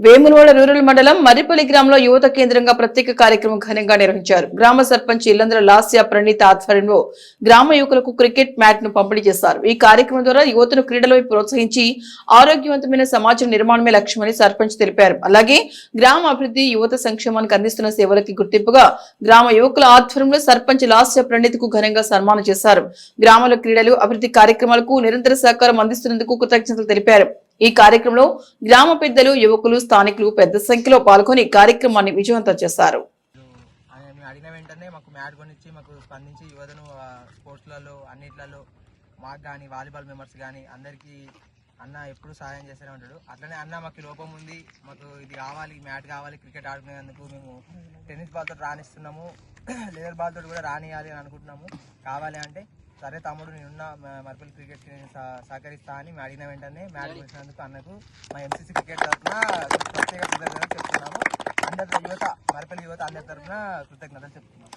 Vemulawada rural మండలం మర్రిపల్లి గ్రామంలో యువత కేంద్రంగా ప్రత్యేక కార్యక్రమం ఘనంగా నిర్వహించారు. గ్రామ సర్పంచ్ ఇల్లంద్ర లాస్య ప్రణీత ఆధ్వర్యంలో గ్రామ యువకులకు క్రికెట్ మ్యాట్ ను పంపిణీ చేశారు. ఈ కార్యక్రమం ద్వారా యువతను క్రీడలపై ప్రోత్సహించి ఆరోగ్యవంతమైన సమాజం నిర్మాణమే లక్ష్యమని సర్పంచ్ తెలిపారు. అలాగే గ్రామ అభివృద్ధి, యువత సంక్షేమానికి అందిస్తున్న సేవలకి గుర్తింపుగా గ్రామ యువకుల ఆధ్వర్యంలో సర్పంచ్ లాస్య ప్రణీతకు ఘనంగా సన్మానం చేశారు. గ్రామంలో క్రీడలు, అభివృద్ధి కార్యక్రమాలకు నిరంతర సహకారం అందిస్తున్నందుకు కృతజ్ఞతలు తెలిపారు. ఈ కార్యక్రమంలో గ్రామ పెద్దలు, యువకులు, స్థానికులు పెద్ద సంఖ్యలో పాల్గొని కార్యక్రమాన్ని విజయవంతం చేశారు. అడిగిన వెంటనే మాకు మ్యాట్ కొనిచ్చి మాకు స్పందించి యువతను స్పోర్ట్స్లలో అన్నిట్లలో మాకు కానీ వాలీబాల్ మెంబర్స్ కానీ అందరికీ అన్న ఎప్పుడు సహాయం చేస్తూనే ఉంటాడు. అట్లనే అన్న మాకు లోపం ఉంది, మాకు ఇది కావాలి, మ్యాట్ కావాలి, క్రికెట్ ఆడుకునేందుకు మేము టెన్నిస్ బాల్తో రాణిస్తున్నాము, లెదర్ బాల్తో కూడా రానియాలి అని అనుకుంటున్నాము, కావాలి అంటే సరే తమ్ముడు నేనున్న మర్రిపల్లి క్రికెట్కి నేను సహకరిస్తా అని అడిగిన వెంటనే మ్యాచ్ చేసినందుకు అన్నకు మా ఎంసీసీ క్రికెట్ తరఫున ప్రత్యేక కృతజ్ఞతలు చెప్తున్నాము. అందరి యువత, మర్రిపల్లి యువత అందరి తరఫున కృతజ్ఞతలు చెప్తున్నాము.